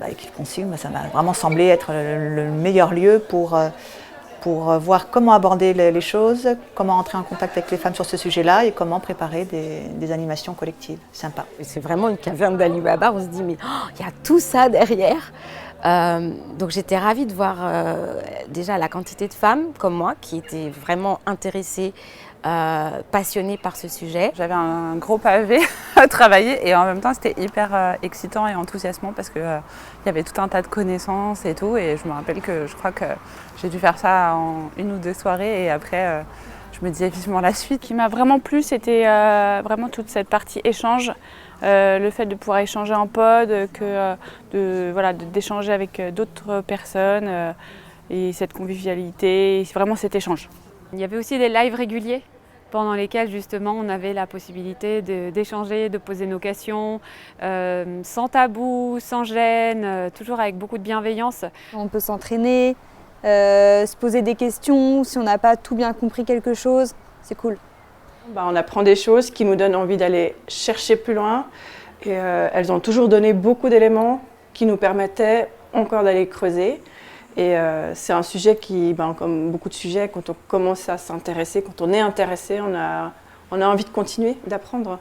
Équipe Consigne, ça m'a vraiment semblé être le meilleur lieu pour voir comment aborder les choses, comment entrer en contact avec les femmes sur ce sujet-là et comment préparer des animations collectives. Sympa. C'est vraiment une caverne d'Ali Baba. On se dit, mais il y a tout ça derrière. Donc j'étais ravie de voir déjà la quantité de femmes comme moi qui étaient vraiment intéressées, passionnées par ce sujet. J'avais un gros pavé à travailler et en même temps c'était hyper excitant et enthousiasmant parce qu'il y avait tout un tas de connaissances et tout, et je me rappelle que je crois que j'ai dû faire ça en 1 ou 2 soirées et après je me disais vivement la suite. Ce qui m'a vraiment plu, c'était vraiment toute cette partie échange, le fait de pouvoir échanger en pod, d'échanger avec d'autres personnes et cette convivialité, vraiment cet échange. Il y avait aussi des lives réguliers pendant lesquels justement on avait la possibilité d'échanger, de poser nos questions, sans tabou, sans gêne, toujours avec beaucoup de bienveillance. On peut s'entraîner, se poser des questions, si on n'a pas tout bien compris quelque chose, c'est cool. On apprend des choses qui nous donnent envie d'aller chercher plus loin, et elles ont toujours donné beaucoup d'éléments qui nous permettaient encore d'aller creuser. Et c'est un sujet qui, comme beaucoup de sujets, quand on commence à s'intéresser, quand on est intéressé, on a envie de continuer, d'apprendre.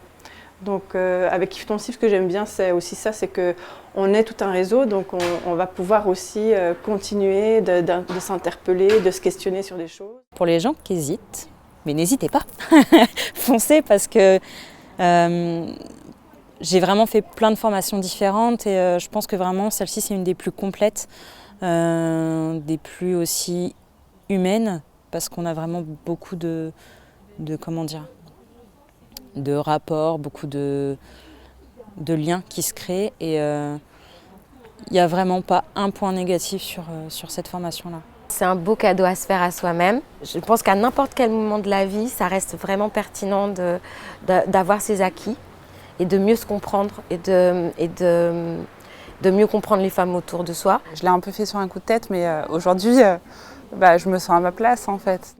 Donc avec Kiffe ton Cif, ce que j'aime bien, c'est aussi ça, c'est qu'on est tout un réseau, donc on va pouvoir aussi continuer de s'interpeller, de se questionner sur des choses. Pour les gens qui hésitent, mais n'hésitez pas, foncez, parce que j'ai vraiment fait plein de formations différentes et je pense que vraiment celle-ci c'est une des plus complètes. Des plus aussi humaines, parce qu'on a vraiment beaucoup de rapports, beaucoup de liens qui se créent, et il n'y a vraiment pas un point négatif sur cette formation-là. C'est un beau cadeau à se faire à soi-même. Je pense qu'à n'importe quel moment de la vie, ça reste vraiment pertinent d'avoir ses acquis et de mieux se comprendre et de mieux comprendre les femmes autour de soi. Je l'ai un peu fait sur un coup de tête, mais aujourd'hui, je me sens à ma place en fait.